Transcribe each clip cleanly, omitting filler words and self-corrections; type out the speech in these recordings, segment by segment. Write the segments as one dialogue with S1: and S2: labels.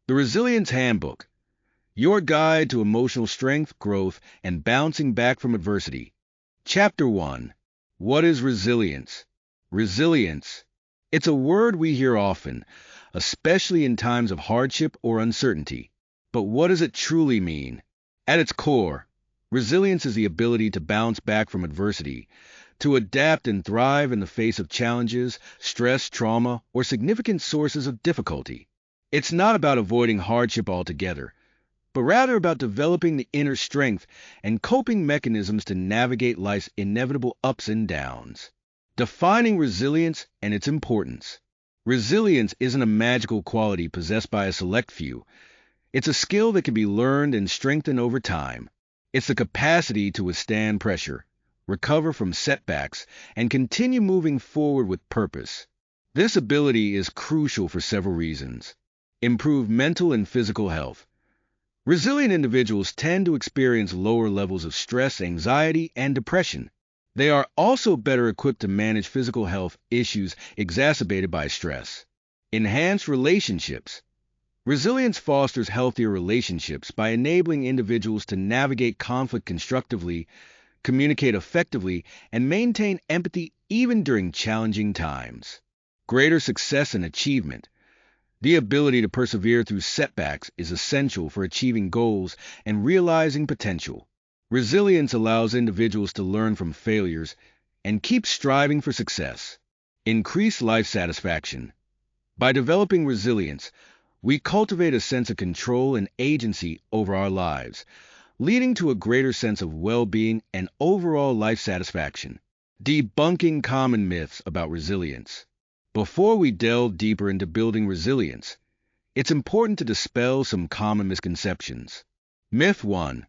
S1: The Resilience Handbook, your guide to emotional strength, growth, and bouncing back from adversity. Chapter 1. What is resilience? Resilience. It's a word we hear often, especially in times of hardship or uncertainty. But what does it truly mean? At its core, resilience is the ability to bounce back from adversity, to adapt and thrive in the face of challenges, stress, trauma, or significant sources of difficulty. It's not about avoiding hardship altogether, but rather about developing the inner strength and coping mechanisms to navigate life's inevitable ups and downs. Defining resilience and its importance. Resilience isn't a magical quality possessed by a select few. It's a skill that can be learned and strengthened over time. It's the capacity to withstand pressure, recover from setbacks, and continue moving forward with purpose. This ability is crucial for several reasons. Improve mental and physical health. Resilient individuals tend to experience lower levels of stress, anxiety, and depression. They are also better equipped to manage physical health issues exacerbated by stress. Enhance relationships. Resilience fosters healthier relationships by enabling individuals to navigate conflict constructively, communicate effectively, and maintain empathy even during challenging times. Greater success and achievement. The ability to persevere through setbacks is essential for achieving goals and realizing potential. Resilience allows individuals to learn from failures and keep striving for success. Increase life satisfaction. By developing resilience, we cultivate a sense of control and agency over our lives, leading to a greater sense of well-being and overall life satisfaction. Debunking common myths about resilience. Before we delve deeper into building resilience, it's important to dispel some common misconceptions. Myth 1.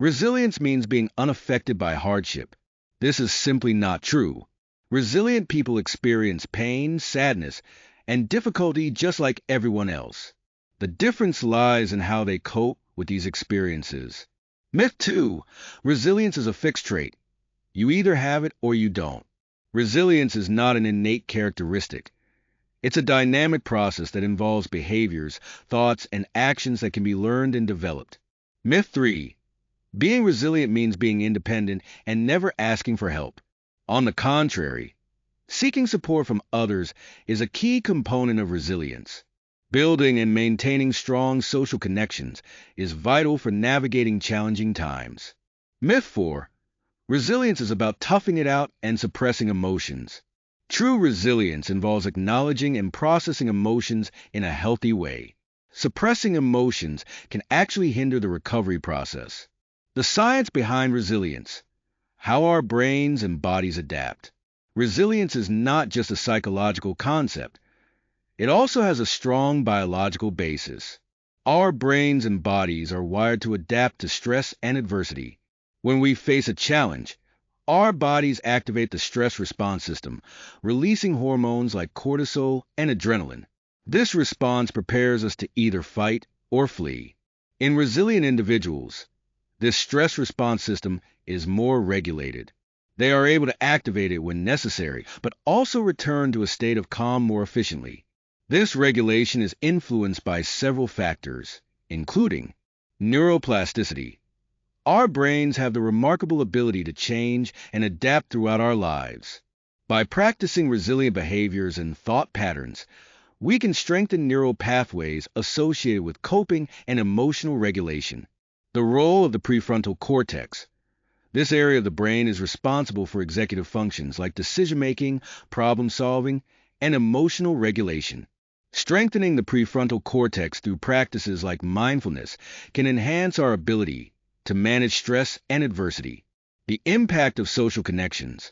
S1: Resilience means being unaffected by hardship. This is simply not true. Resilient people experience pain, sadness, and difficulty just like everyone else. The difference lies in how they cope with these experiences. Myth 2. Resilience is a fixed trait. You either have it or you don't. Resilience is not an innate characteristic. It's a dynamic process that involves behaviors, thoughts, and actions that can be learned and developed. Myth 3. Being resilient means being independent and never asking for help. On the contrary, seeking support from others is a key component of resilience. Building and maintaining strong social connections is vital for navigating challenging times. Myth 4. Resilience is about toughing it out and suppressing emotions. True resilience involves acknowledging and processing emotions in a healthy way. Suppressing emotions can actually hinder the recovery process. The science behind resilience. How our brains and bodies adapt. Resilience is not just a psychological concept. It also has a strong biological basis. Our brains and bodies are wired to adapt to stress and adversity. When we face a challenge, our bodies activate the stress response system, releasing hormones like cortisol and adrenaline. This response prepares us to either fight or flee. In resilient individuals, this stress response system is more regulated. They are able to activate it when necessary, but also return to a state of calm more efficiently. This regulation is influenced by several factors, including neuroplasticity. Our brains have the remarkable ability to change and adapt throughout our lives. By practicing resilient behaviors and thought patterns, we can strengthen neural pathways associated with coping and emotional regulation. The role of the prefrontal cortex. This area of the brain is responsible for executive functions like decision-making, problem-solving, and emotional regulation. Strengthening the prefrontal cortex through practices like mindfulness can enhance our ability to manage stress and adversity. The impact of social connections.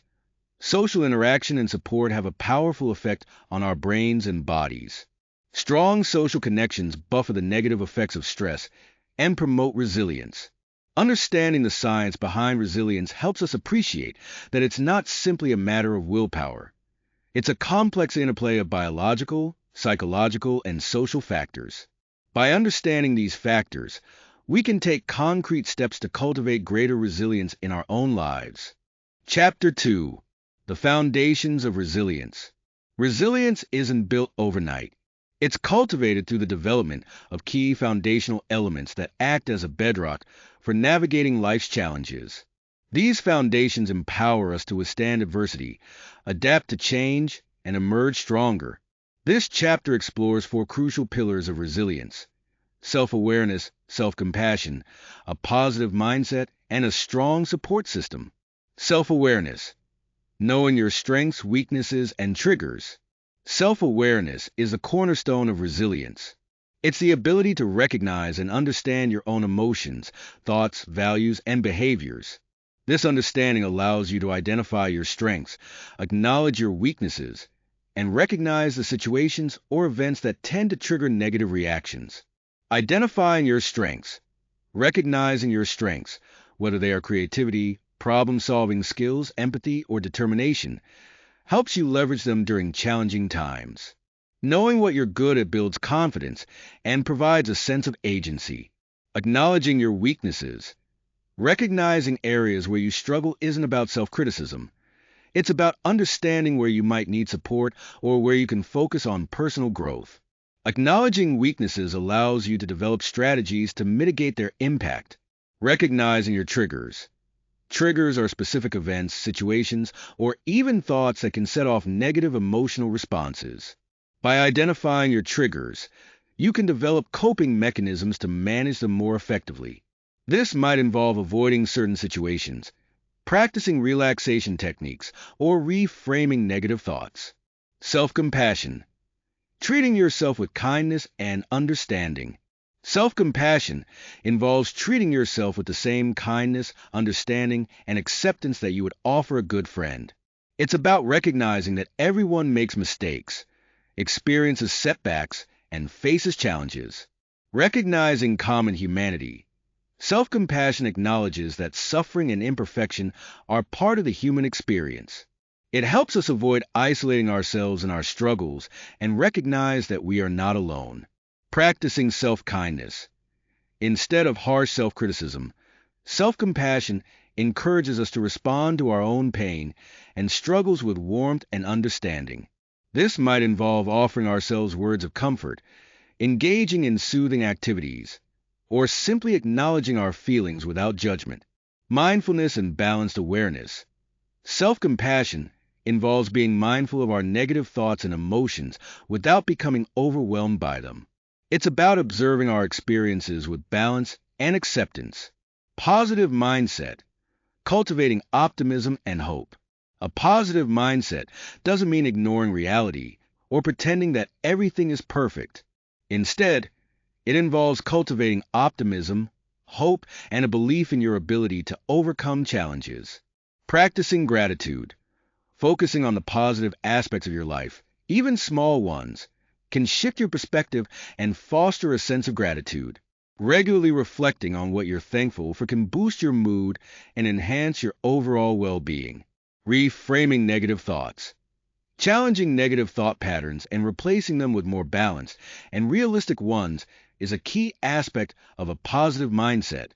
S1: Social interaction and support have a powerful effect on our brains and bodies. Strong social connections buffer the negative effects of stress and promote resilience. Understanding the science behind resilience helps us appreciate that it's not simply a matter of willpower. It's a complex interplay of biological, psychological, and social factors. By understanding these factors, we can take concrete steps to cultivate greater resilience in our own lives. Chapter 2. The Foundations of Resilience. Resilience isn't built overnight. It's cultivated through the development of key foundational elements that act as a bedrock for navigating life's challenges. These foundations empower us to withstand adversity, adapt to change, and emerge stronger. This chapter explores four crucial pillars of resilience: self-awareness, self-compassion, a positive mindset, and a strong support system. Self-awareness, knowing your strengths, weaknesses, and triggers. Self-awareness is the cornerstone of resilience. It's the ability to recognize and understand your own emotions, thoughts, values, and behaviors. This understanding allows you to identify your strengths, acknowledge your weaknesses, and recognize the situations or events that tend to trigger negative reactions. Identifying your strengths. Recognizing your strengths, whether they are creativity, problem-solving skills, empathy, or determination, helps you leverage them during challenging times. Knowing what you're good at builds confidence and provides a sense of agency. Acknowledging your weaknesses. Recognizing areas where you struggle isn't about self-criticism. It's about understanding where you might need support or where you can focus on personal growth. Acknowledging weaknesses allows you to develop strategies to mitigate their impact. Recognizing your triggers. Triggers are specific events, situations, or even thoughts that can set off negative emotional responses. By identifying your triggers, you can develop coping mechanisms to manage them more effectively. This might involve avoiding certain situations, practicing relaxation techniques, or reframing negative thoughts. Self-compassion. Treating yourself with kindness and understanding. Self-compassion involves treating yourself with the same kindness, understanding, and acceptance that you would offer a good friend. It's about recognizing that everyone makes mistakes, experiences setbacks, and faces challenges. Recognizing common humanity. Self-compassion acknowledges that suffering and imperfection are part of the human experience. It helps us avoid isolating ourselves in our struggles and recognize that we are not alone. Practicing self-kindness. Instead of harsh self-criticism, self-compassion encourages us to respond to our own pain and struggles with warmth and understanding. This might involve offering ourselves words of comfort, engaging in soothing activities, or simply acknowledging our feelings without judgment. Mindfulness and balanced awareness. Self-compassion involves being mindful of our negative thoughts and emotions without becoming overwhelmed by them. It's about observing our experiences with balance and acceptance. Positive mindset. Cultivating optimism and hope. A positive mindset doesn't mean ignoring reality or pretending that everything is perfect. Instead, it involves cultivating optimism, hope, and a belief in your ability to overcome challenges. Practicing gratitude. Focusing on the positive aspects of your life, even small ones, can shift your perspective and foster a sense of gratitude. Regularly reflecting on what you're thankful for can boost your mood and enhance your overall well-being. Reframing negative thoughts. Challenging negative thought patterns and replacing them with more balanced and realistic ones is a key aspect of a positive mindset.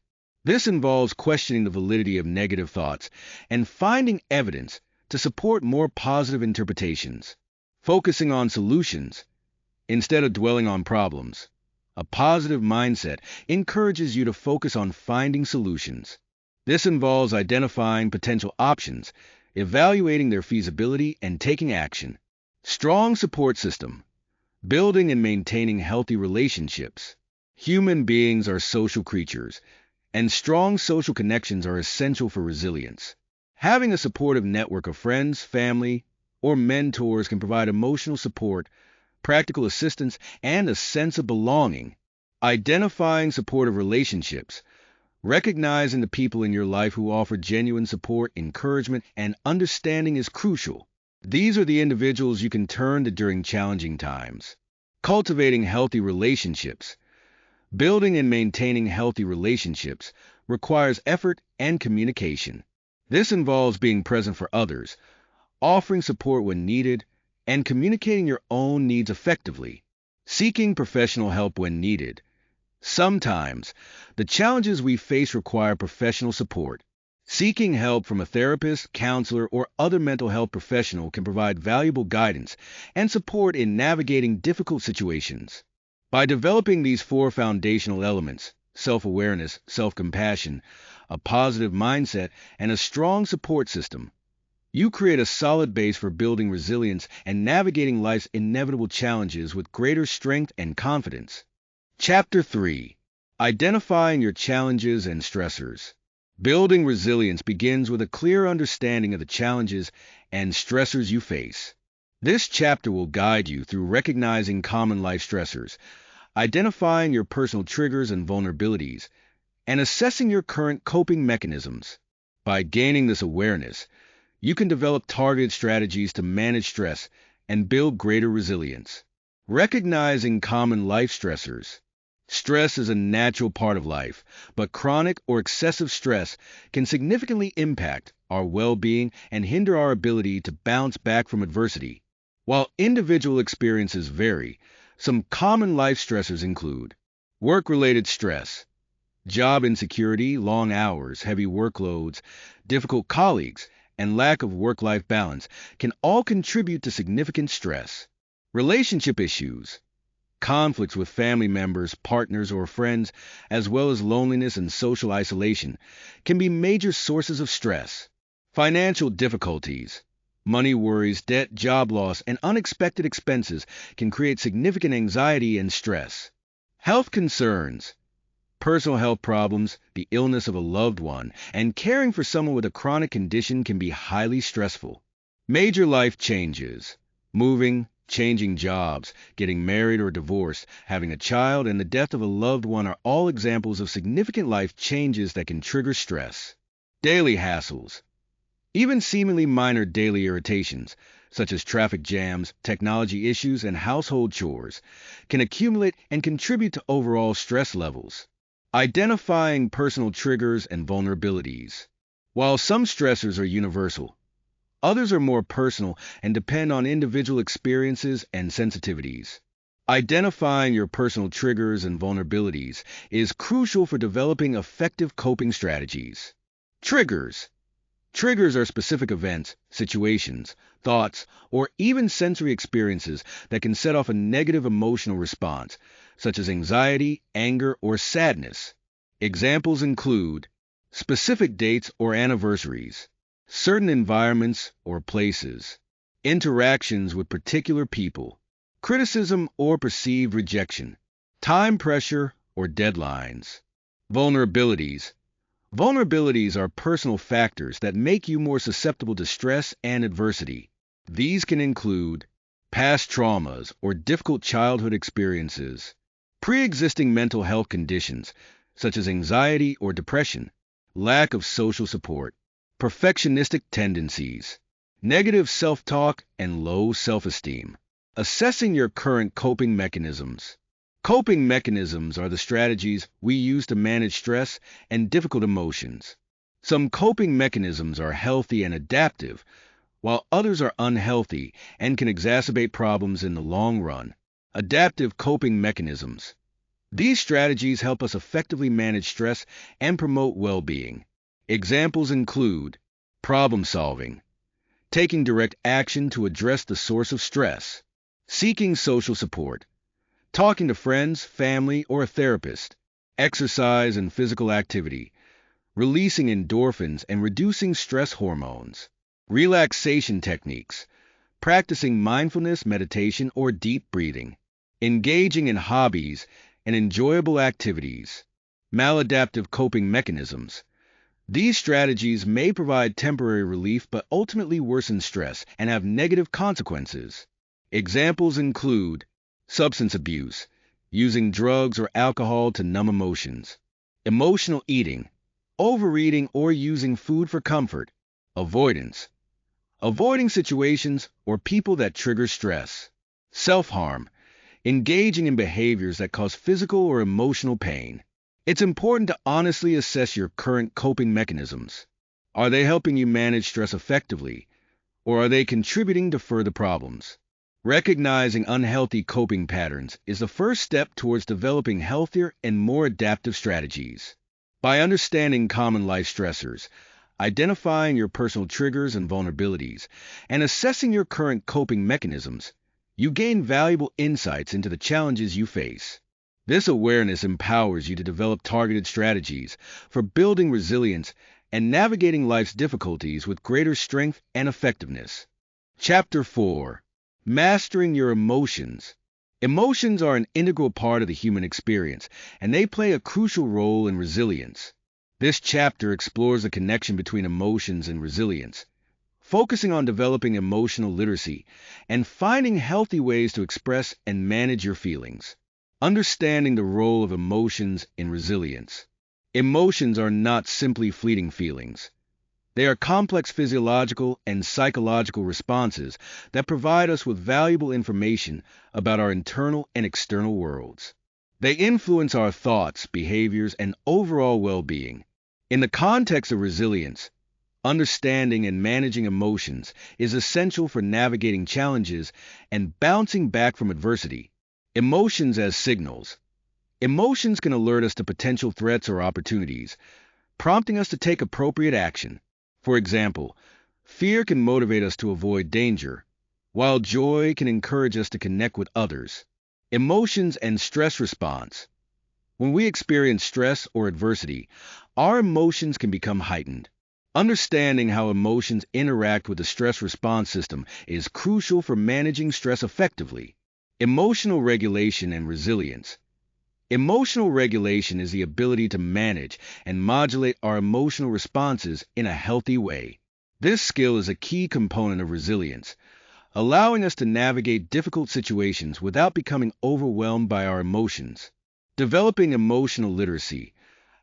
S1: This involves questioning the validity of negative thoughts and finding evidence to support more positive interpretations. Focusing on solutions instead of dwelling on problems. A positive mindset encourages you to focus on finding solutions. This involves identifying potential options, evaluating their feasibility, and taking action. Strong support system. Building and maintaining healthy relationships. Human beings are social creatures, and strong social connections are essential for resilience. Having a supportive network of friends, family, or mentors can provide emotional support, practical assistance, and a sense of belonging. Identifying supportive relationships. Recognizing the people in your life who offer genuine support, encouragement, and understanding is crucial. These are the individuals you can turn to during challenging times. Cultivating healthy relationships. Building and maintaining healthy relationships requires effort and communication. This involves being present for others, offering support when needed, and communicating your own needs effectively. Seeking professional help when needed. Sometimes, the challenges we face require professional support. Seeking help from a therapist, counselor, or other mental health professional can provide valuable guidance and support in navigating difficult situations. By developing these four foundational elements, self-awareness, self-compassion, a positive mindset, and a strong support system, you create a solid base for building resilience and navigating life's inevitable challenges with greater strength and confidence. Chapter 3. Identifying Your Challenges and Stressors. Building resilience begins with a clear understanding of the challenges and stressors you face. This chapter will guide you through recognizing common life stressors, identifying your personal triggers and vulnerabilities, and assessing your current coping mechanisms. By gaining this awareness, you can develop targeted strategies to manage stress and build greater resilience. Recognizing common life stressors. Stress is a natural part of life, but chronic or excessive stress can significantly impact our well-being and hinder our ability to bounce back from adversity. While individual experiences vary, some common life stressors include work-related stress, job insecurity, long hours, heavy workloads, difficult colleagues, and lack of work-life balance can all contribute to significant stress. Relationship issues, conflicts with family members, partners, or friends, as well as loneliness and social isolation, can be major sources of stress. Financial difficulties, money worries, debt, job loss, and unexpected expenses can create significant anxiety and stress. Health concerns, personal health problems, the illness of a loved one, and caring for someone with a chronic condition can be highly stressful. Major life changes, moving, changing jobs, getting married or divorced, having a child, and the death of a loved one are all examples of significant life changes that can trigger stress. Daily hassles. Even seemingly minor daily irritations, such as traffic jams, technology issues, and household chores, can accumulate and contribute to overall stress levels. Identifying personal triggers and vulnerabilities. While some stressors are universal, others are more personal and depend on individual experiences and sensitivities. Identifying your personal triggers and vulnerabilities is crucial for developing effective coping strategies. Triggers. Triggers are specific events, situations, thoughts, or even sensory experiences that can set off a negative emotional response, such as anxiety, anger, or sadness. Examples include specific dates or anniversaries, certain environments or places, interactions with particular people, criticism or perceived rejection, time pressure or deadlines. Vulnerabilities. Vulnerabilities are personal factors that make you more susceptible to stress and adversity. These can include past traumas or difficult childhood experiences, pre-existing mental health conditions such as anxiety or depression, lack of social support, perfectionistic tendencies, negative self-talk, and low self-esteem. Assessing your current coping mechanisms. Coping mechanisms are the strategies we use to manage stress and difficult emotions. Some coping mechanisms are healthy and adaptive, while others are unhealthy and can exacerbate problems in the long run. Adaptive coping mechanisms. These strategies help us effectively manage stress and promote well-being. Examples include problem solving, taking direct action to address the source of stress, seeking social support, talking to friends, family, or a therapist, exercise and physical activity, releasing endorphins and reducing stress hormones, relaxation techniques, practicing mindfulness, meditation, or deep breathing, engaging in hobbies and enjoyable activities, maladaptive coping mechanisms. These strategies may provide temporary relief but ultimately worsen stress and have negative consequences. Examples include substance abuse, using drugs or alcohol to numb emotions, emotional eating, overeating or using food for comfort, avoidance, avoiding situations or people that trigger stress, self-harm, engaging in behaviors that cause physical or emotional pain. It's important to honestly assess your current coping mechanisms. Are they helping you manage stress effectively, or are they contributing to further problems? Recognizing unhealthy coping patterns is the first step towards developing healthier and more adaptive strategies. By understanding common life stressors, identifying your personal triggers and vulnerabilities, and assessing your current coping mechanisms, you gain valuable insights into the challenges you face. This awareness empowers you to develop targeted strategies for building resilience and navigating life's difficulties with greater strength and effectiveness. Chapter 4. Mastering Your Emotions. Emotions are an integral part of the human experience, and they play a crucial role in resilience. This chapter explores the connection between emotions and resilience, focusing on developing emotional literacy and finding healthy ways to express and manage your feelings. Understanding the role of emotions in resilience. Emotions are not simply fleeting feelings. They are complex physiological and psychological responses that provide us with valuable information about our internal and external worlds. They influence our thoughts, behaviors, and overall well-being. In the context of resilience, understanding and managing emotions is essential for navigating challenges and bouncing back from adversity. Emotions as signals. Emotions can alert us to potential threats or opportunities, prompting us to take appropriate action. For example, fear can motivate us to avoid danger, while joy can encourage us to connect with others. Emotions and stress response. When we experience stress or adversity, our emotions can become heightened. Understanding how emotions interact with the stress response system is crucial for managing stress effectively. Emotional regulation and resilience. Emotional regulation is the ability to manage and modulate our emotional responses in a healthy way. This skill is a key component of resilience, allowing us to navigate difficult situations without becoming overwhelmed by our emotions. Developing emotional literacy,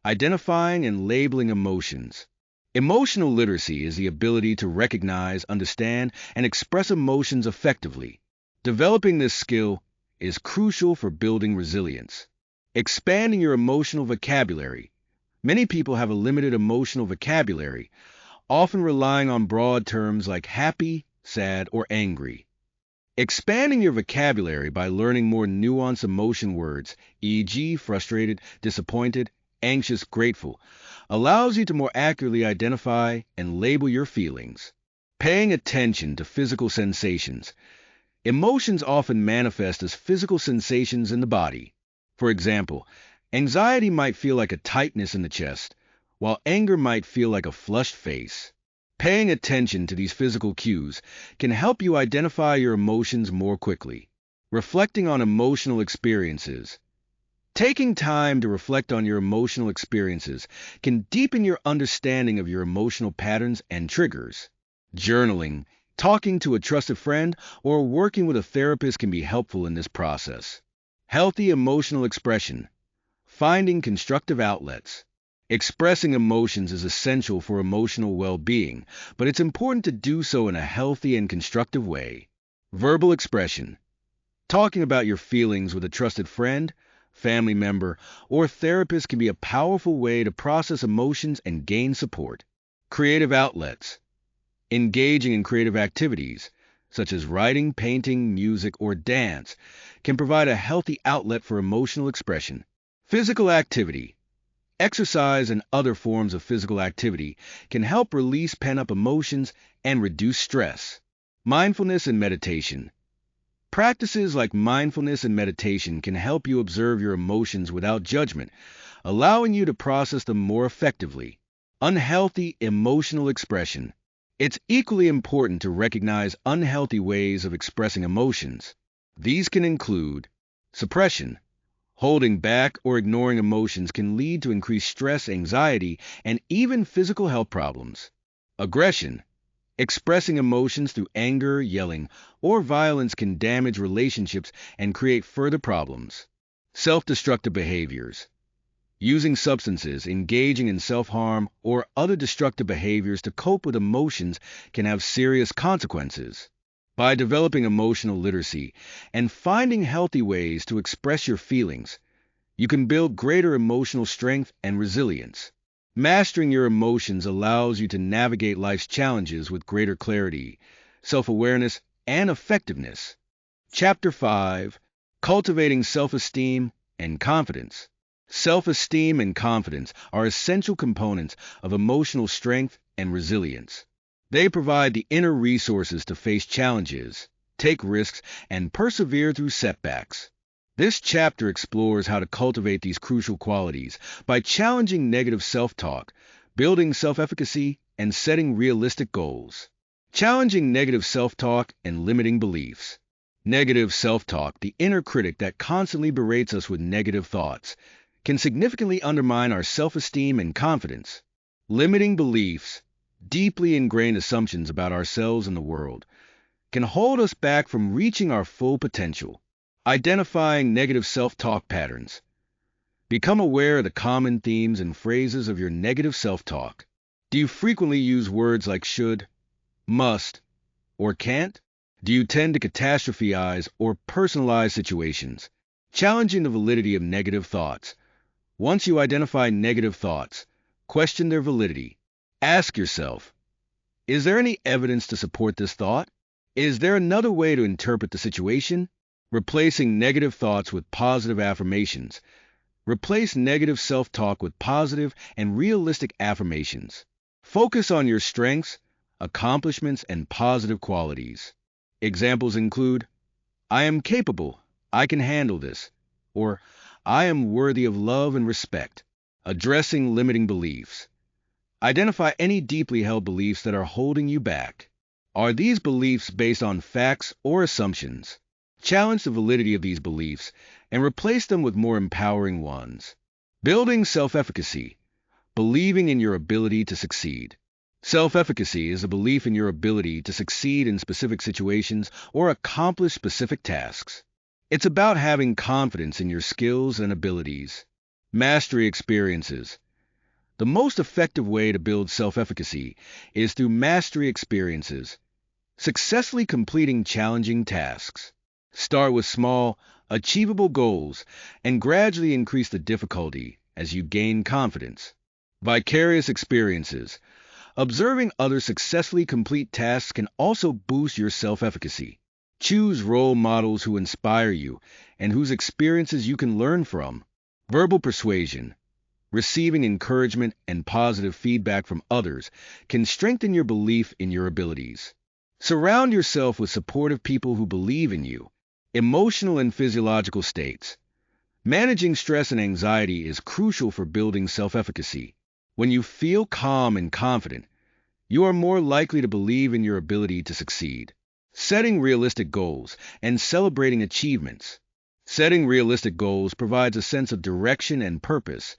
S1: identifying and labeling emotions. Emotional literacy is the ability to recognize, understand, and express emotions effectively. Developing this skill is crucial for building resilience. Expanding your emotional vocabulary. Many people have a limited emotional vocabulary, often relying on broad terms like happy, sad, or angry. Expanding your vocabulary by learning more nuanced emotion words, e.g., frustrated, disappointed, anxious, grateful, allows you to more accurately identify and label your feelings. Paying attention to physical sensations. Emotions often manifest as physical sensations in the body. For example, anxiety might feel like a tightness in the chest, while anger might feel like a flushed face. Paying attention to these physical cues can help you identify your emotions more quickly. Reflecting on emotional experiences. Taking time to reflect on your emotional experiences can deepen your understanding of your emotional patterns and triggers. Journaling, talking to a trusted friend, or working with a therapist can be helpful in this process. Healthy emotional expression. Finding constructive outlets. Expressing emotions is essential for emotional well-being, but it's important to do so in a healthy and constructive way. Verbal expression. Talking about your feelings with a trusted friend, family member, or therapist can be a powerful way to process emotions and gain support. Creative outlets. Engaging in creative activities, such as writing, painting, music, or dance, can provide a healthy outlet for emotional expression. Physical activity. Exercise and other forms of physical activity can help release pent-up emotions and reduce stress. Mindfulness and meditation. Practices like mindfulness and meditation can help you observe your emotions without judgment, allowing you to process them more effectively. Unhealthy emotional expression. It's equally important to recognize unhealthy ways of expressing emotions. These can include suppression. Holding back or ignoring emotions can lead to increased stress, anxiety, and even physical health problems. Aggression. Expressing emotions through anger, yelling, or violence can damage relationships and create further problems. Self-destructive behaviors. Using substances, engaging in self-harm, or other destructive behaviors to cope with emotions can have serious consequences. By developing emotional literacy and finding healthy ways to express your feelings, you can build greater emotional strength and resilience. Mastering your emotions allows you to navigate life's challenges with greater clarity, self-awareness, and effectiveness. Chapter 5. Cultivating Self-Esteem and Confidence. Self-esteem and confidence are essential components of emotional strength and resilience. They provide the inner resources to face challenges, take risks, and persevere through setbacks. This chapter explores how to cultivate these crucial qualities by challenging negative self-talk, building self-efficacy, and setting realistic goals. Challenging negative self-talk and limiting beliefs. Negative self-talk, the inner critic that constantly berates us with negative thoughts, can significantly undermine our self-esteem and confidence. Limiting beliefs, deeply ingrained assumptions about ourselves and the world, can hold us back from reaching our full potential. Identifying negative self-talk patterns. Become aware of the common themes and phrases of your negative self-talk. Do you frequently use words like should, must, or can't? Do you tend to catastrophize or personalize situations? Challenging the validity of negative thoughts. Once you identify negative thoughts, question their validity. Ask yourself, is there any evidence to support this thought? Is there another way to interpret the situation? Replacing negative thoughts with positive affirmations. Replace negative self-talk with positive and realistic affirmations. Focus on your strengths, accomplishments, and positive qualities. Examples include, I am capable, I can handle this, or I am worthy of love and respect. Addressing limiting beliefs. Identify any deeply held beliefs that are holding you back. Are these beliefs based on facts or assumptions? Challenge the validity of these beliefs and replace them with more empowering ones. Building self-efficacy. Believing in your ability to succeed. Self-efficacy is a belief in your ability to succeed in specific situations or accomplish specific tasks. It's about having confidence in your skills and abilities. Mastery experiences. The most effective way to build self-efficacy is through mastery experiences, successfully completing challenging tasks. Start with small, achievable goals and gradually increase the difficulty as you gain confidence. Vicarious experiences. Observing others successfully complete tasks can also boost your self-efficacy. Choose role models who inspire you and whose experiences you can learn from. Verbal persuasion. Receiving encouragement and positive feedback from others can strengthen your belief in your abilities. Surround yourself with supportive people who believe in you. Emotional and physiological states. Managing stress and anxiety is crucial for building self-efficacy. When you feel calm and confident, you are more likely to believe in your ability to succeed. Setting realistic goals and celebrating achievements. Setting realistic goals provides a sense of direction and purpose,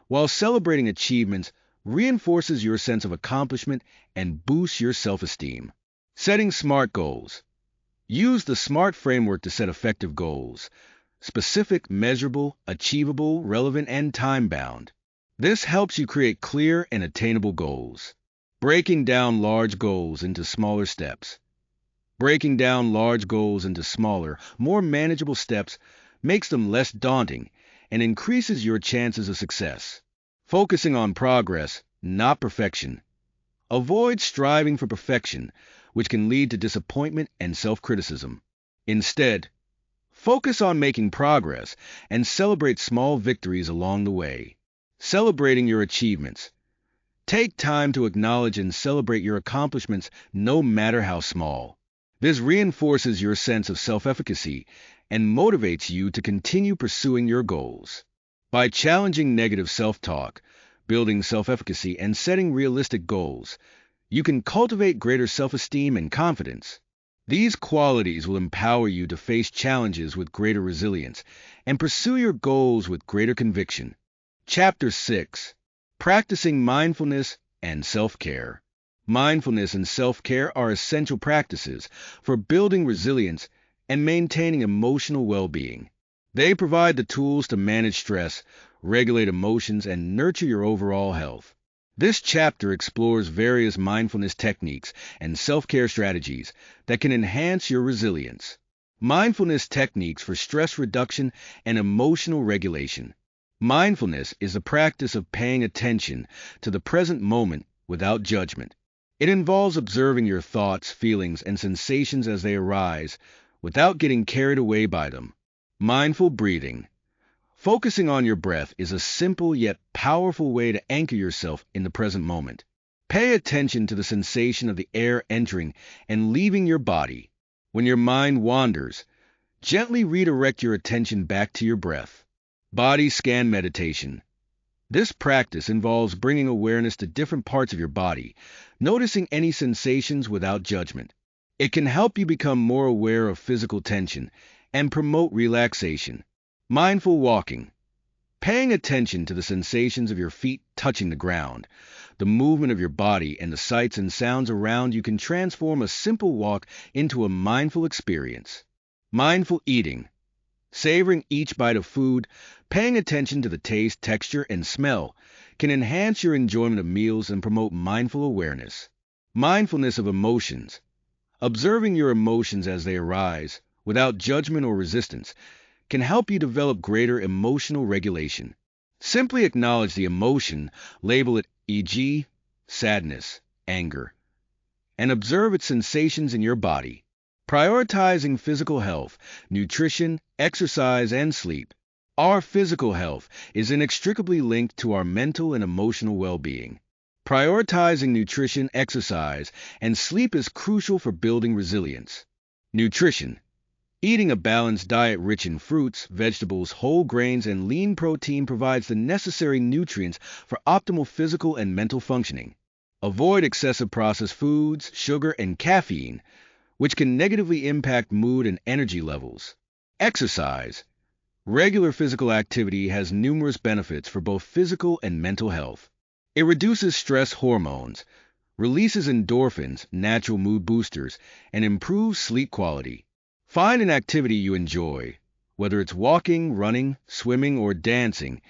S1: while celebrating achievements reinforces your sense of accomplishment and boosts your self-esteem. Setting SMART goals. Use the SMART framework to set effective goals: specific, measurable, achievable, relevant, and time-bound. This helps you create clear and attainable goals. Breaking down large goals into smaller steps. Breaking down large goals into smaller, more manageable steps makes them less daunting and increases your chances of success. Focusing on progress, not perfection. Avoid striving for perfection, which can lead to disappointment and self-criticism. Instead, focus on making progress and celebrate small victories along the way. Celebrating your achievements. Take time to acknowledge and celebrate your accomplishments no matter how small. This reinforces your sense of self-efficacy and motivates you to continue pursuing your goals. By challenging negative self-talk, building self-efficacy, and setting realistic goals, you can cultivate greater self-esteem and confidence. These qualities will empower you to face challenges with greater resilience and pursue your goals with greater conviction. Chapter 6. Practicing Mindfulness and Self-Care. Mindfulness and self-care are essential practices for building resilience and maintaining emotional well-being. They provide the tools to manage stress, regulate emotions, and nurture your overall health. This chapter explores various mindfulness techniques and self-care strategies that can enhance your resilience. Mindfulness techniques for stress reduction and emotional regulation. Mindfulness is the practice of paying attention to the present moment without judgment. It involves observing your thoughts, feelings, and sensations as they arise without getting carried away by them. Mindful breathing. Focusing on your breath is a simple yet powerful way to anchor yourself in the present moment. Pay attention to the sensation of the air entering and leaving your body. When your mind wanders, gently redirect your attention back to your breath. Body scan meditation. This practice involves bringing awareness to different parts of your body, noticing any sensations without judgment. It can help you become more aware of physical tension and promote relaxation. Mindful walking. Paying attention to the sensations of your feet touching the ground, the movement of your body, and the sights and sounds around you can transform a simple walk into a mindful experience. Mindful eating. Savoring each bite of food, paying attention to the taste, texture, and smell can enhance your enjoyment of meals and promote mindful awareness. Mindfulness of emotions. Observing your emotions as they arise, without judgment or resistance, can help you develop greater emotional regulation. Simply acknowledge the emotion, label it, e.g., sadness, anger, and observe its sensations in your body. Prioritizing physical health, nutrition, exercise, and sleep. Our physical health is inextricably linked to our mental and emotional well-being. Prioritizing nutrition, exercise, and sleep is crucial for building resilience. Nutrition. Eating a balanced diet rich in fruits, vegetables, whole grains, and lean protein provides the necessary nutrients for optimal physical and mental functioning. Avoid excessive processed foods, sugar, and caffeine, which can negatively impact mood and energy levels. Exercise. Regular physical activity has numerous benefits for both physical and mental health. It reduces stress hormones, releases endorphins, natural mood boosters, and improves sleep quality. Find an activity you enjoy, whether it's walking, running, swimming, or dancing,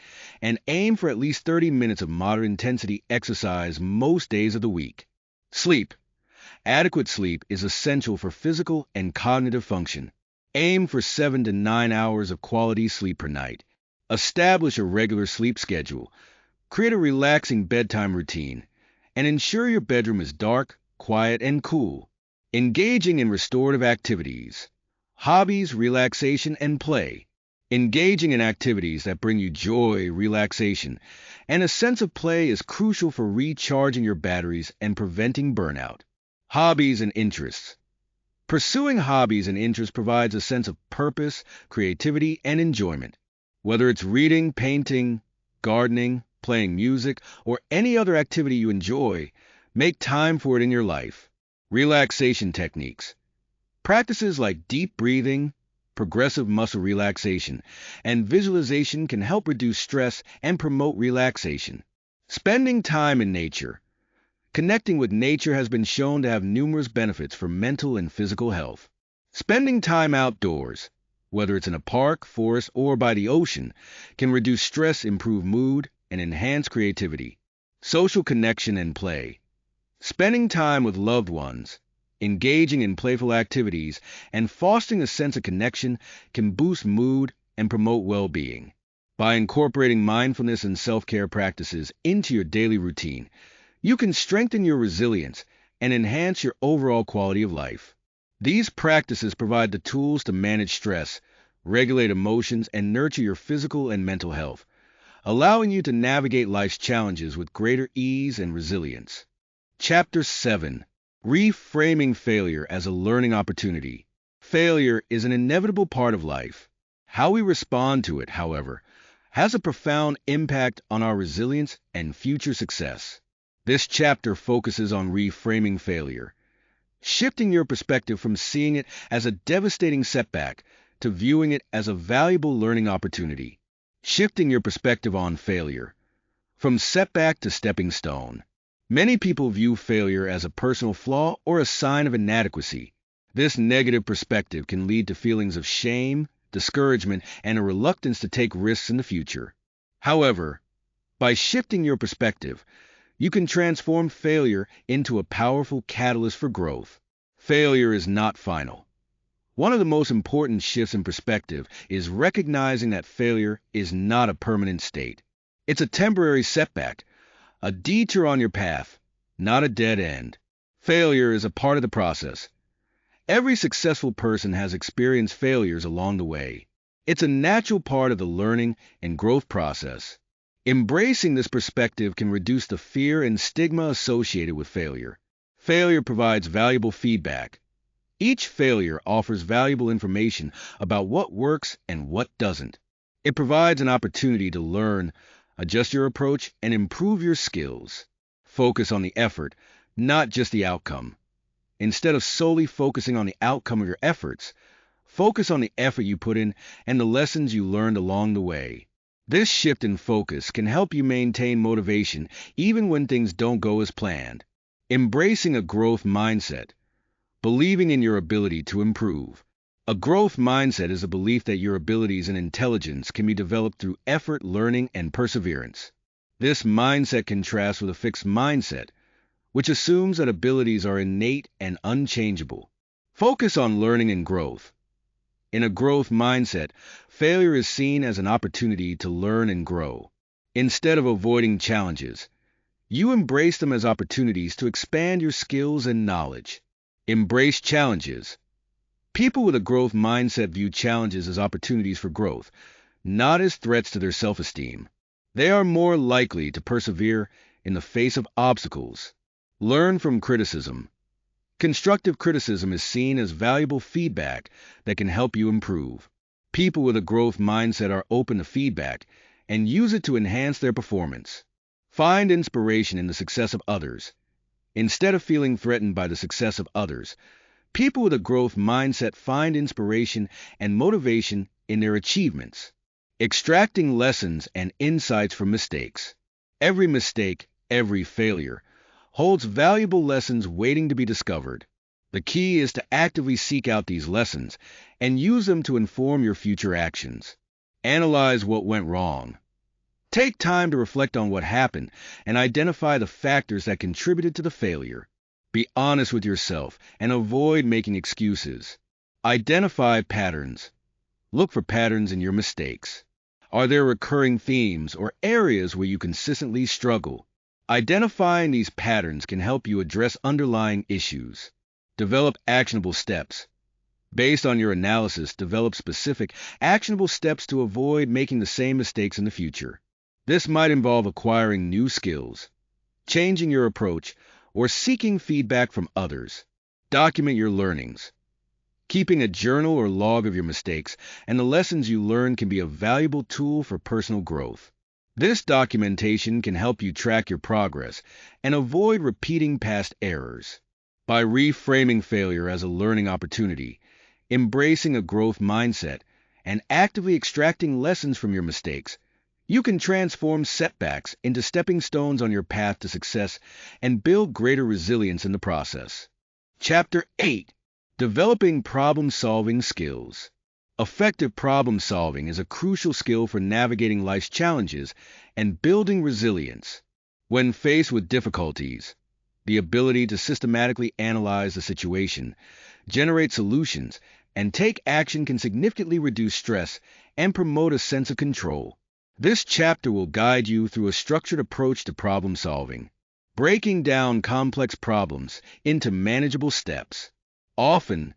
S1: and aim for at least 30 minutes of moderate-intensity exercise most days of the week. Sleep. Adequate sleep is essential for physical and cognitive function. Aim for 7 to 9 hours of quality sleep per night. Establish a regular sleep schedule. Create a relaxing bedtime routine, and ensure your bedroom is dark, quiet, and cool. Engaging in restorative activities. Hobbies, relaxation, and play. Engaging in activities that bring you joy, relaxation, and a sense of play is crucial for recharging your batteries and preventing burnout. Hobbies and interests. Pursuing hobbies and interests provides a sense of purpose, creativity, and enjoyment. Whether it's reading, painting, gardening, playing music, or any other activity you enjoy, make time for it in your life. Relaxation techniques. Practices like deep breathing, progressive muscle relaxation, and visualization can help reduce stress and promote relaxation. Spending time in nature. Connecting with nature has been shown to have numerous benefits for mental and physical health. Spending time outdoors, whether it's in a park, forest, or by the ocean, can reduce stress, improve mood, and enhance creativity. Social connection and play. Spending time with loved ones, engaging in playful activities, and fostering a sense of connection can boost mood and promote well-being. By incorporating mindfulness and self-care practices into your daily routine, you can strengthen your resilience and enhance your overall quality of life. These practices provide the tools to manage stress, regulate emotions, and nurture your physical and mental health, allowing you to navigate life's challenges with greater ease and resilience. Chapter 7. Reframing failure as a learning opportunity. Failure is an inevitable part of life. How we respond to it, however, has a profound impact on our resilience and future success. This chapter focuses on reframing failure, shifting your perspective from seeing it as a devastating setback to viewing it as a valuable learning opportunity. Shifting your perspective on failure, from setback to stepping stone. Many people view failure as a personal flaw or a sign of inadequacy. This negative perspective can lead to feelings of shame, discouragement, and a reluctance to take risks in the future. However, by shifting your perspective, you can transform failure into a powerful catalyst for growth. Failure is not final. One of the most important shifts in perspective is recognizing that failure is not a permanent state. It's a temporary setback, a detour on your path, not a dead end. Failure is a part of the process. Every successful person has experienced failures along the way. It's a natural part of the learning and growth process. Embracing this perspective can reduce the fear and stigma associated with failure. Failure provides valuable feedback. Each failure offers valuable information about what works and what doesn't. It provides an opportunity to learn, adjust your approach, and improve your skills. Focus on the effort, not just the outcome. Instead of solely focusing on the outcome of your efforts, focus on the effort you put in and the lessons you learned along the way. This shift in focus can help you maintain motivation even when things don't go as planned. Embracing a growth mindset. Believing in your ability to improve. A growth mindset is a belief that your abilities and intelligence can be developed through effort, learning, and perseverance. This mindset contrasts with a fixed mindset, which assumes that abilities are innate and unchangeable. Focus on learning and growth. In a growth mindset, failure is seen as an opportunity to learn and grow. Instead of avoiding challenges, you embrace them as opportunities to expand your skills and knowledge. Embrace challenges. People with a growth mindset view challenges as opportunities for growth, not as threats to their self-esteem. They are more likely to persevere in the face of obstacles. Learn from criticism. Constructive criticism is seen as valuable feedback that can help you improve. People with a growth mindset are open to feedback and use it to enhance their performance. Find inspiration in the success of others. Instead of feeling threatened by the success of others, people with a growth mindset find inspiration and motivation in their achievements. Extracting lessons and insights from mistakes. Every mistake, every failure, holds valuable lessons waiting to be discovered. The key is to actively seek out these lessons and use them to inform your future actions. Analyze what went wrong. Take time to reflect on what happened and identify the factors that contributed to the failure. Be honest with yourself and avoid making excuses. Identify patterns. Look for patterns in your mistakes. Are there recurring themes or areas where you consistently struggle? Identifying these patterns can help you address underlying issues. Develop actionable steps. Based on your analysis, develop specific, actionable steps to avoid making the same mistakes in the future. This might involve acquiring new skills, changing your approach, or seeking feedback from others. Document your learnings. Keeping a journal or log of your mistakes and the lessons you learn can be a valuable tool for personal growth. This documentation can help you track your progress and avoid repeating past errors. By reframing failure as a learning opportunity, embracing a growth mindset, and actively extracting lessons from your mistakes, you can transform setbacks into stepping stones on your path to success and build greater resilience in the process. Chapter 8. Developing Problem-Solving Skills. Effective problem-solving is a crucial skill for navigating life's challenges and building resilience. When faced with difficulties, the ability to systematically analyze the situation, generate solutions, and take action can significantly reduce stress and promote a sense of control. This chapter will guide you through a structured approach to problem solving, breaking down complex problems into manageable steps. Often,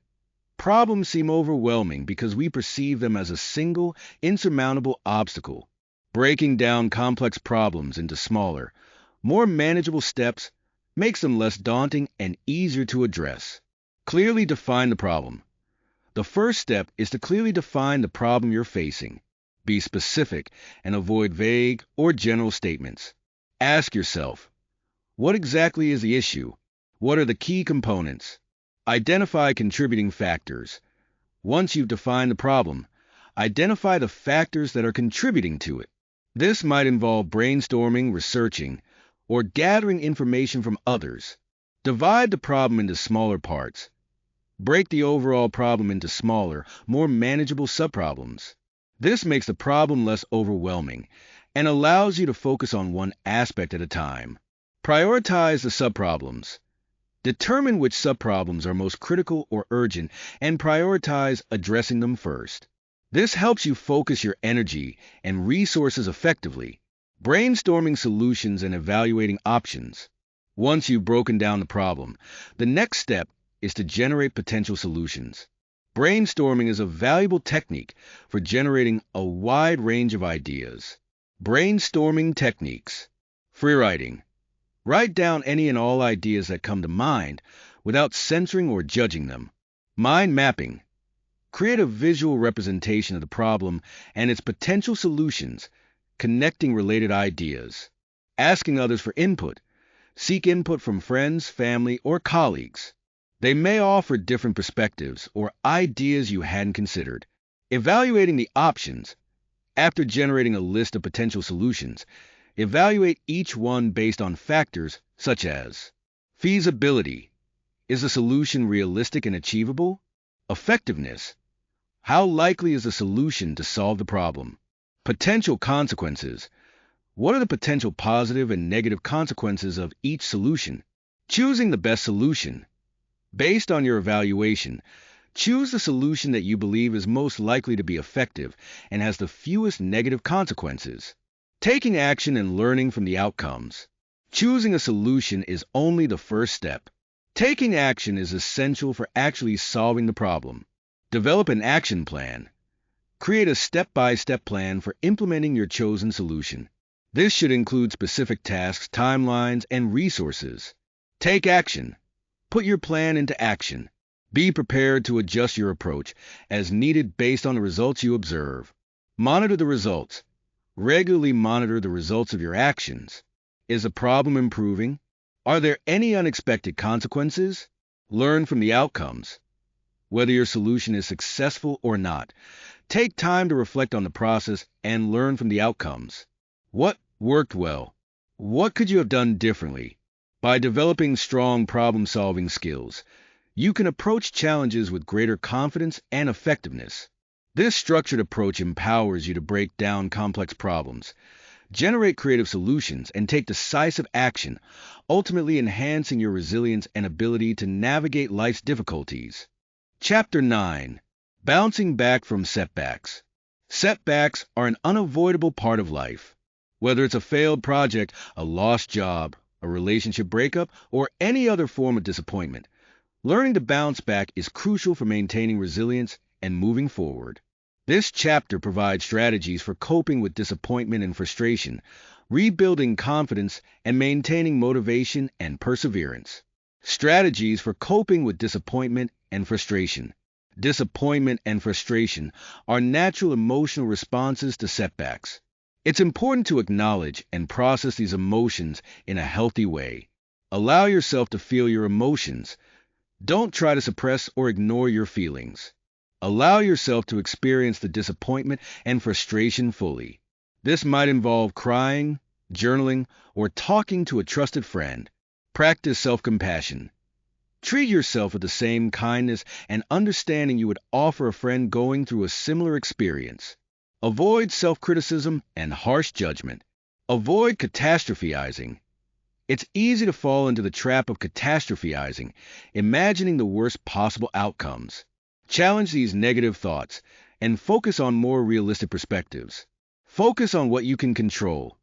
S1: problems seem overwhelming because we perceive them as a single, insurmountable obstacle. Breaking down complex problems into smaller, more manageable steps makes them less daunting and easier to address. Clearly define the problem. The first step is to clearly define the problem you're facing. Be specific and avoid vague or general statements. Ask yourself, what exactly is the issue? What are the key components? Identify contributing factors. Once you've defined the problem, identify the factors that are contributing to it. This might involve brainstorming, researching, or gathering information from others. Divide the problem into smaller parts. Break the overall problem into smaller, more manageable subproblems. This makes the problem less overwhelming and allows you to focus on one aspect at a time. Prioritize the subproblems. Determine which subproblems are most critical or urgent and prioritize addressing them first. This helps you focus your energy and resources effectively, brainstorming solutions and evaluating options. Once you've broken down the problem, the next step is to generate potential solutions. Brainstorming is a valuable technique for generating a wide range of ideas. Brainstorming techniques. Free writing. Write down any and all ideas that come to mind without censoring or judging them. Mind mapping. Create a visual representation of the problem and its potential solutions, connecting related ideas. Asking others for input. Seek input from friends, family, or colleagues. They may offer different perspectives or ideas you hadn't considered. Evaluating the options. After generating a list of potential solutions, evaluate each one based on factors such as feasibility. Is the solution realistic and achievable? Effectiveness. How likely is the solution to solve the problem? Potential consequences. What are the potential positive and negative consequences of each solution? Choosing the best solution. Based on your evaluation, choose the solution that you believe is most likely to be effective and has the fewest negative consequences. Taking action and learning from the outcomes. Choosing a solution is only the first step. Taking action is essential for actually solving the problem. Develop an action plan. Create a step-by-step plan for implementing your chosen solution. This should include specific tasks, timelines, and resources. Take action. Put your plan into action. Be prepared to adjust your approach as needed based on the results you observe. Monitor the results. Regularly monitor the results of your actions. Is the problem improving? Are there any unexpected consequences? Learn from the outcomes. Whether your solution is successful or not, take time to reflect on the process and learn from the outcomes. What worked well? What could you have done differently? By developing strong problem-solving skills, you can approach challenges with greater confidence and effectiveness. This structured approach empowers you to break down complex problems, generate creative solutions, and take decisive action, ultimately enhancing your resilience and ability to navigate life's difficulties. Chapter 9. Bouncing back from setbacks. Setbacks are an unavoidable part of life. Whether it's a failed project, a lost job, a relationship breakup, or any other form of disappointment, learning to bounce back is crucial for maintaining resilience and moving forward. This chapter provides strategies for coping with disappointment and frustration, rebuilding confidence, and maintaining motivation and perseverance. Strategies for coping with disappointment and frustration. Disappointment and frustration are natural emotional responses to setbacks. It's important to acknowledge and process these emotions in a healthy way. Allow yourself to feel your emotions. Don't try to suppress or ignore your feelings. Allow yourself to experience the disappointment and frustration fully. This might involve crying, journaling, or talking to a trusted friend. Practice self-compassion. Treat yourself with the same kindness and understanding you would offer a friend going through a similar experience. Avoid self-criticism and harsh judgment. Avoid catastrophizing. It's easy to fall into the trap of catastrophizing, imagining the worst possible outcomes. Challenge these negative thoughts and focus on more realistic perspectives. Focus on what you can control.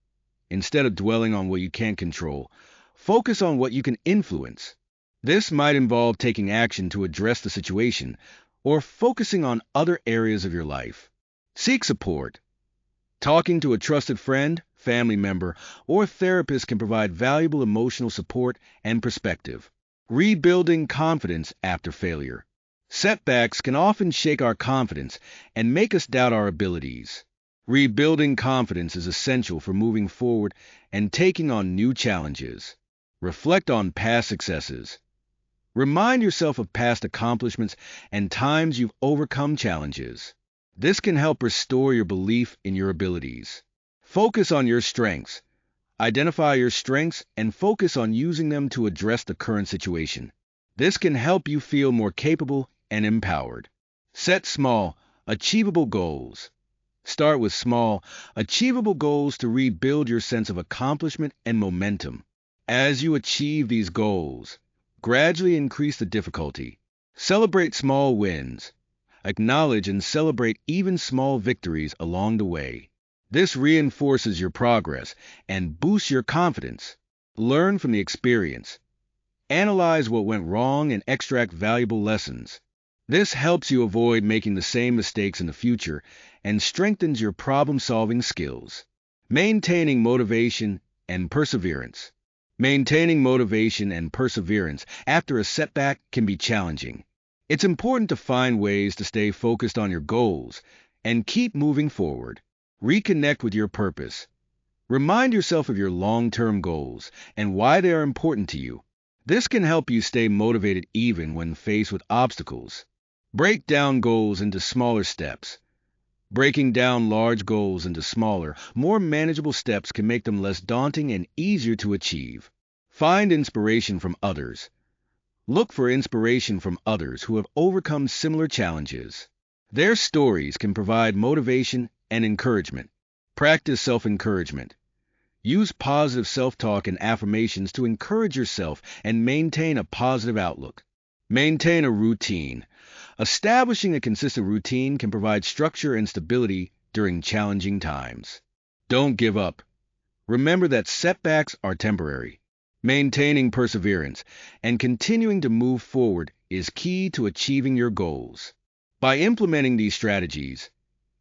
S1: Instead of dwelling on what you can't control, focus on what you can influence. This might involve taking action to address the situation or focusing on other areas of your life. Seek support. Talking to a trusted friend, family member, or therapist can provide valuable emotional support and perspective. Rebuilding confidence after failure. Setbacks can often shake our confidence and make us doubt our abilities. Rebuilding confidence is essential for moving forward and taking on new challenges. Reflect on past successes. Remind yourself of past accomplishments and times you've overcome challenges. This can help restore your belief in your abilities. Focus on your strengths. Identify your strengths and focus on using them to address the current situation. This can help you feel more capable and empowered. Set small, achievable goals. Start with small, achievable goals to rebuild your sense of accomplishment and momentum. As you achieve these goals, gradually increase the difficulty. Celebrate small wins. Acknowledge and celebrate even small victories along the way. This reinforces your progress and boosts your confidence. Learn from the experience. Analyze what went wrong and extract valuable lessons. This helps you avoid making the same mistakes in the future and strengthens your problem-solving skills. Maintaining motivation and perseverance. Maintaining motivation and perseverance after a setback can be challenging. It's important to find ways to stay focused on your goals and keep moving forward. Reconnect with your purpose. Remind yourself of your long-term goals and why they are important to you. This can help you stay motivated even when faced with obstacles. Break down goals into smaller steps. Breaking down large goals into smaller, more manageable steps can make them less daunting and easier to achieve. Find inspiration from others. Look for inspiration from others who have overcome similar challenges. Their stories can provide motivation and encouragement. Practice self-encouragement. Use positive self-talk and affirmations to encourage yourself and maintain a positive outlook. Maintain a routine. Establishing a consistent routine can provide structure and stability during challenging times. Don't give up. Remember that setbacks are temporary. Maintaining perseverance and continuing to move forward is key to achieving your goals. By implementing these strategies,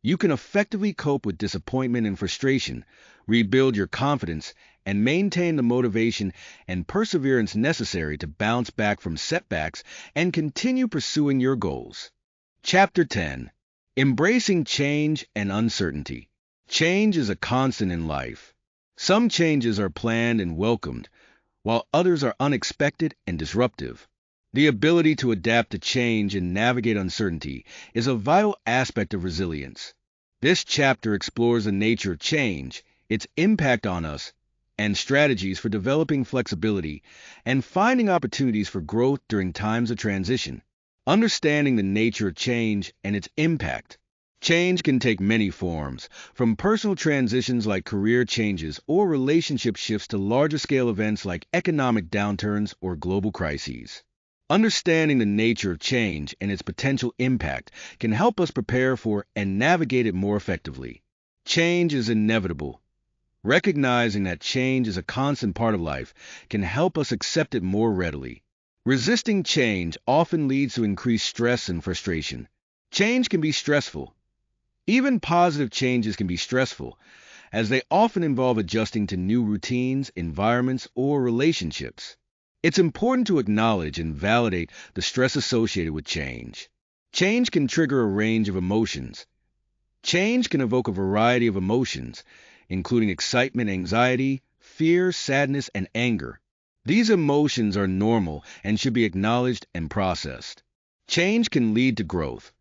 S1: you can effectively cope with disappointment and frustration, rebuild your confidence, and maintain the motivation and perseverance necessary to bounce back from setbacks and continue pursuing your goals. Chapter 10. Embracing Change and Uncertainty. Change is a constant in life. Some changes are planned and welcomed, while others are unexpected and disruptive. The ability to adapt to change and navigate uncertainty is a vital aspect of resilience. This chapter explores the nature of change, its impact on us, and strategies for developing flexibility and finding opportunities for growth during times of transition. Understanding the nature of change and its impact. Change can take many forms, from personal transitions like career changes or relationship shifts to larger-scale events like economic downturns or global crises. Understanding the nature of change and its potential impact can help us prepare for and navigate it more effectively. Change is inevitable. Recognizing that change is a constant part of life can help us accept it more readily. Resisting change often leads to increased stress and frustration. Change can be stressful. Even positive changes can be stressful, as they often involve adjusting to new routines, environments, or relationships. It's important to acknowledge and validate the stress associated with change. Change can trigger a range of emotions. Change can evoke a variety of emotions, including excitement, anxiety, fear, sadness, and anger. These emotions are normal and should be acknowledged and processed. Change can lead to growth.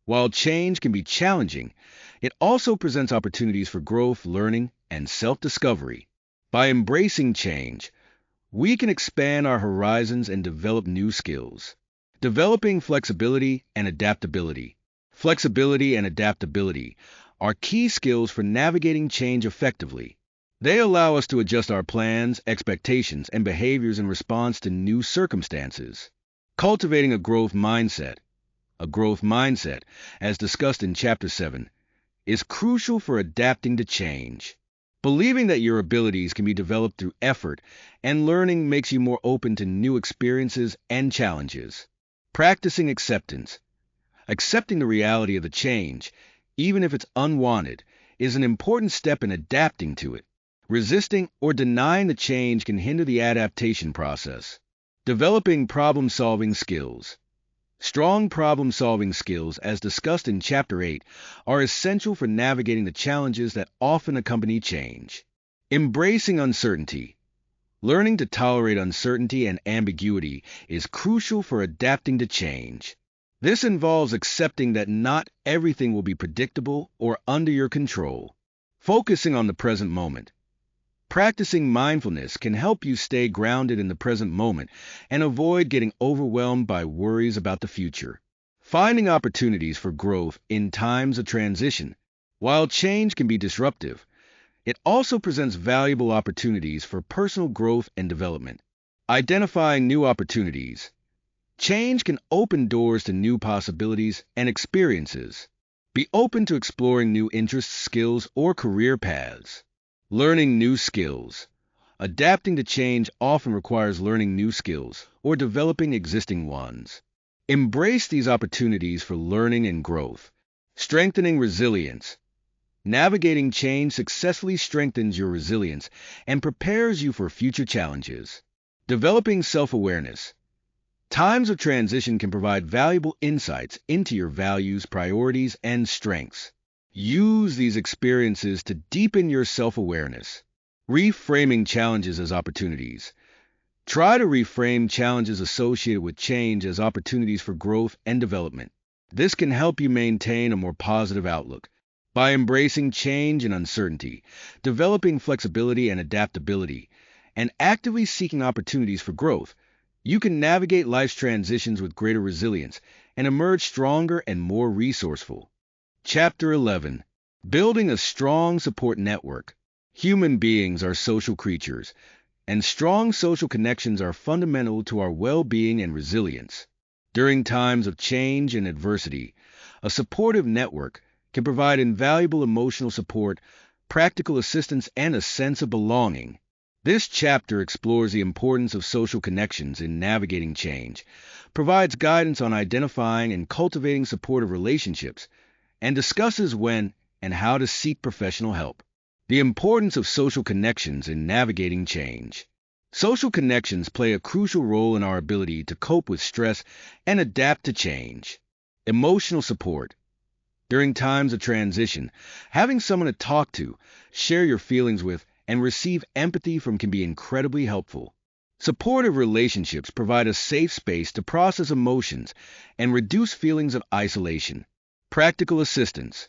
S1: While change can be challenging, it also presents opportunities for growth, learning, and self-discovery. By embracing change, we can expand our horizons and develop new skills. Developing flexibility and adaptability. Flexibility and adaptability are key skills for navigating change effectively. They allow us to adjust our plans, expectations, and behaviors in response to new circumstances. Cultivating a growth mindset. A growth mindset, as discussed in Chapter 7, is crucial for adapting to change. Believing that your abilities can be developed through effort and learning makes you more open to new experiences and challenges. Practicing acceptance. Accepting the reality of the change, even if it's unwanted, is an important step in adapting to it. Resisting or denying the change can hinder the adaptation process. Developing problem-solving skills. Strong problem-solving skills, as discussed in Chapter 8, are essential for navigating the challenges that often accompany change. Embracing uncertainty. Learning to tolerate uncertainty and ambiguity is crucial for adapting to change. This involves accepting that not everything will be predictable or under your control. Focusing on the present moment. Practicing mindfulness can help you stay grounded in the present moment and avoid getting overwhelmed by worries about the future. Finding opportunities for growth in times of transition. While change can be disruptive, it also presents valuable opportunities for personal growth and development. Identifying new opportunities. Change can open doors to new possibilities and experiences. Be open to exploring new interests, skills, or career paths. Learning new skills. Adapting to change often requires learning new skills or developing existing ones. Embrace these opportunities for learning and growth. Strengthening resilience. Navigating change successfully strengthens your resilience and prepares you for future challenges. Developing self-awareness. Times of transition can provide valuable insights into your values, priorities, and strengths. Use these experiences to deepen your self-awareness. Reframing challenges as opportunities. Try to reframe challenges associated with change as opportunities for growth and development. This can help you maintain a more positive outlook. By embracing change and uncertainty, developing flexibility and adaptability, and actively seeking opportunities for growth, you can navigate life's transitions with greater resilience and emerge stronger and more resourceful. Chapter 11. Building a strong support network. Human beings are social creatures, and strong social connections are fundamental to our well-being and resilience. During times of change and adversity, a supportive network can provide invaluable emotional support, practical assistance, and a sense of belonging. This chapter explores the importance of social connections in navigating change, provides guidance on identifying and cultivating supportive relationships, and discusses when and how to seek professional help. The importance of social connections in navigating change. Social connections play a crucial role in our ability to cope with stress and adapt to change. Emotional support. During times of transition, having someone to talk to, share your feelings with, and receive empathy from can be incredibly helpful. Supportive relationships provide a safe space to process emotions and reduce feelings of isolation. Practical assistance.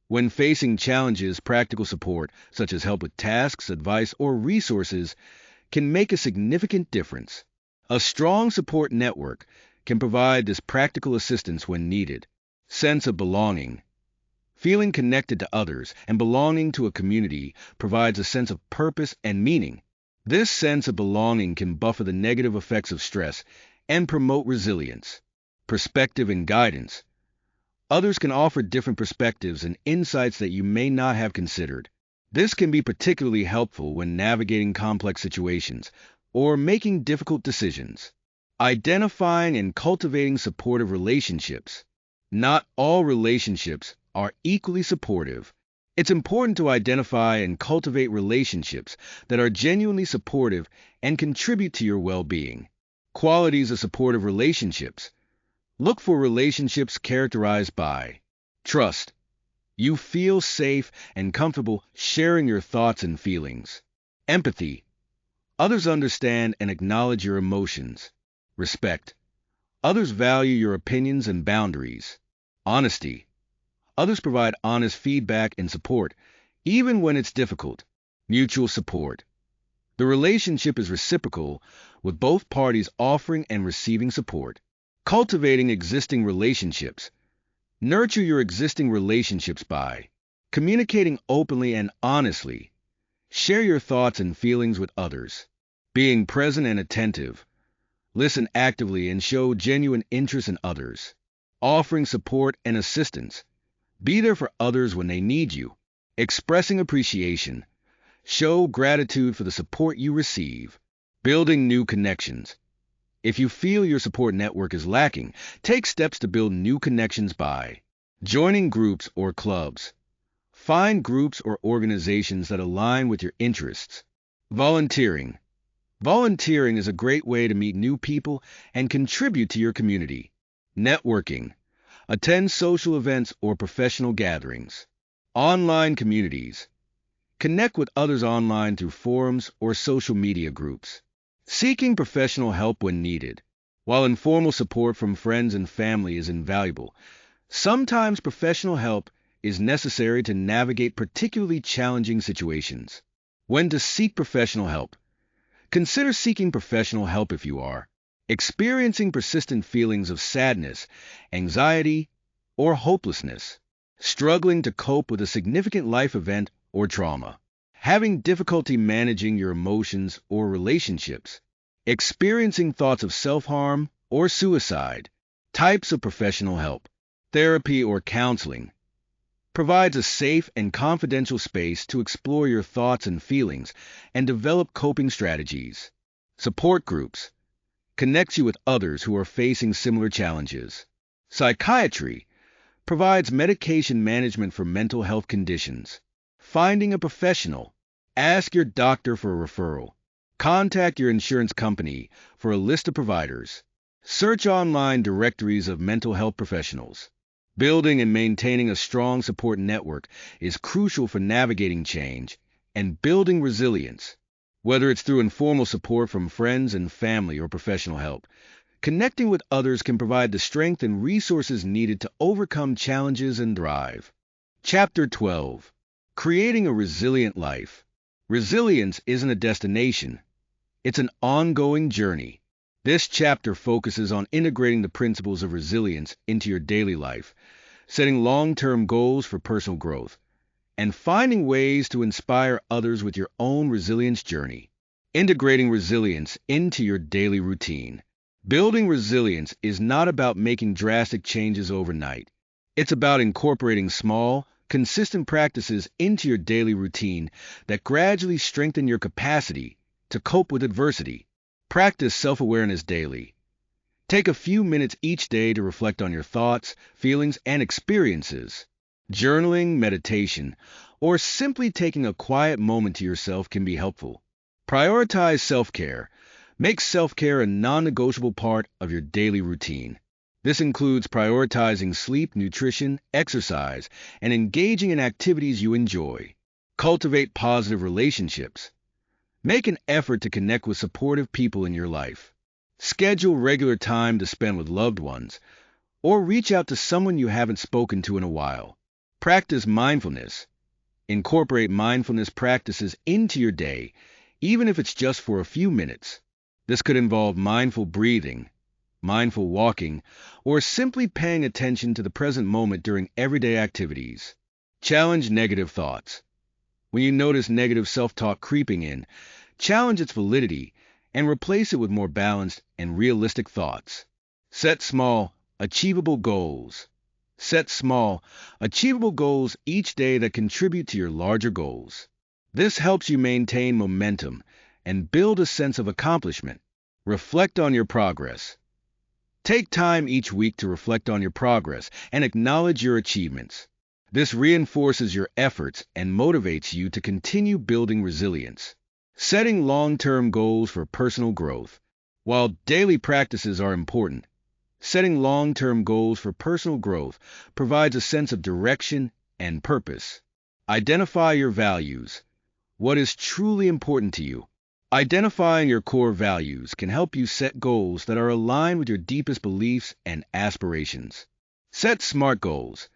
S1: When facing challenges, practical support, such as help with tasks, advice, or resources, can make a significant difference. A strong support network can provide this practical assistance when needed. Sense of belonging. Feeling connected to others and belonging to a community provides a sense of purpose and meaning. This sense of belonging can buffer the negative effects of stress and promote resilience. Perspective and guidance. Others can offer different perspectives and insights that you may not have considered. This can be particularly helpful when navigating complex situations or making difficult decisions. Identifying and cultivating supportive relationships. Not all relationships are equally supportive. It's important to identify and cultivate relationships that are genuinely supportive and contribute to your well-being. Qualities of supportive relationships. Look for relationships characterized by trust. You feel safe and comfortable sharing your thoughts and feelings. Empathy. Others understand and acknowledge your emotions. Respect. Others value your opinions and boundaries. Honesty. Others provide honest feedback and support, even when it's difficult. Mutual support. The relationship is reciprocal, with both parties offering and receiving support. Cultivating existing relationships. Nurture your existing relationships by communicating openly and honestly. Share your thoughts and feelings with others. Being present and attentive. Listen actively and show genuine interest in others. Offering support and assistance. Be there for others when they need you. Expressing appreciation. Show gratitude for the support you receive. Building new connections. If you feel your support network is lacking, take steps to build new connections by joining groups or clubs. Find groups or organizations that align with your interests. Volunteering. Volunteering is a great way to meet new people and contribute to your community. Networking. Attend social events or professional gatherings. Online communities. Connect with others online through forums or social media groups. Seeking professional help when needed. While informal support from friends and family is invaluable, sometimes professional help is necessary to navigate particularly challenging situations. When to seek professional help. Consider seeking professional help if you are experiencing persistent feelings of sadness, anxiety, or hopelessness, struggling to cope with a significant life event or trauma, having difficulty managing your emotions or relationships, experiencing thoughts of self-harm or suicide. Types of professional help. Therapy or counseling provides a safe and confidential space to explore your thoughts and feelings and develop coping strategies. Support groups connects you with others who are facing similar challenges. Psychiatry provides medication management for mental health conditions. Finding a professional. Ask your doctor for a referral. Contact your insurance company for a list of providers. Search online directories of mental health professionals. Building and maintaining a strong support network is crucial for navigating change and building resilience. Whether it's through informal support from friends and family or professional help, connecting with others can provide the strength and resources needed to overcome challenges and thrive. Chapter 12. Creating a Resilient Life. Resilience isn't a destination. It's an ongoing journey. This chapter focuses on integrating the principles of resilience into your daily life, setting long-term goals for personal growth, and finding ways to inspire others with your own resilience journey. Integrating resilience into your daily routine. Building resilience is not about making drastic changes overnight. It's about incorporating small, consistent practices into your daily routine that gradually strengthen your capacity to cope with adversity. Practice self-awareness daily. Take a few minutes each day to reflect on your thoughts, feelings, and experiences. Journaling, meditation, or simply taking a quiet moment to yourself can be helpful. Prioritize self-care. Make self-care a non-negotiable part of your daily routine. This includes prioritizing sleep, nutrition, exercise, and engaging in activities you enjoy. Cultivate positive relationships. Make an effort to connect with supportive people in your life. Schedule regular time to spend with loved ones, or reach out to someone you haven't spoken to in a while. Practice mindfulness. Incorporate mindfulness practices into your day, even if it's just for a few minutes. This could involve mindful breathing, mindful walking, or simply paying attention to the present moment during everyday activities. Challenge negative thoughts. When you notice negative self-talk creeping in, challenge its validity and replace it with more balanced and realistic thoughts. Set small, achievable goals. Set small, achievable goals each day that contribute to your larger goals. This helps you maintain momentum and build a sense of accomplishment. Reflect on your progress. Take time each week to reflect on your progress and acknowledge your achievements. This reinforces your efforts and motivates you to continue building resilience. Setting long-term goals for personal growth. While daily practices are important, setting long-term goals for personal growth provides a sense of direction and purpose. Identify your values. What is truly important to you? Identifying your core values can help you set goals that are aligned with your deepest beliefs and aspirations. Set SMART goals.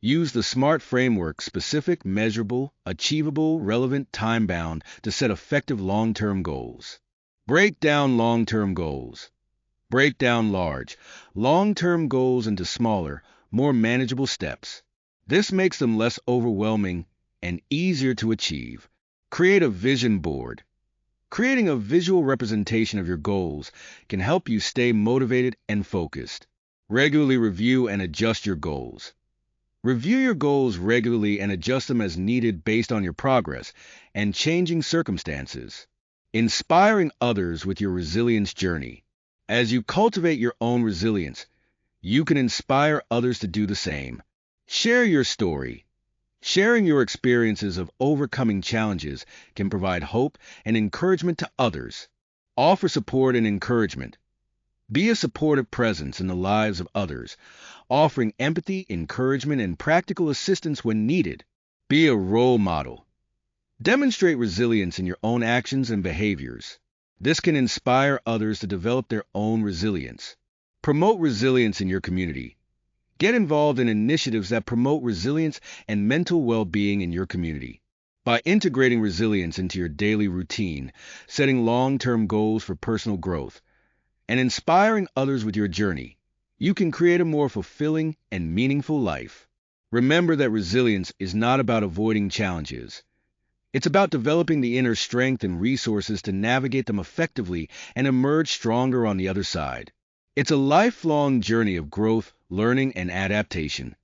S1: Use the SMART framework: specific, measurable, achievable, relevant, time-bound to set effective long-term goals. Break down long-term goals. Break down large, long-term goals into smaller, more manageable steps. This makes them less overwhelming and easier to achieve. Create a vision board. Creating a visual representation of your goals can help you stay motivated and focused. Regularly review and adjust your goals. Review your goals regularly and adjust them as needed based on your progress and changing circumstances. Inspiring others with your resilience journey. As you cultivate your own resilience, you can inspire others to do the same. Share your story. Sharing your experiences of overcoming challenges can provide hope and encouragement to others. Offer support and encouragement. Be a supportive presence in the lives of others, offering empathy, encouragement, and practical assistance when needed. Be a role model. Demonstrate resilience in your own actions and behaviors. This can inspire others to develop their own resilience. Promote resilience in your community. Get involved in initiatives that promote resilience and mental well-being in your community. By integrating resilience into your daily routine, setting long-term goals for personal growth, and inspiring others with your journey, you can create a more fulfilling and meaningful life. Remember that resilience is not about avoiding challenges. It's about developing the inner strength and resources to navigate them effectively and emerge stronger on the other side. It's a lifelong journey of growth, learning, and adaptation.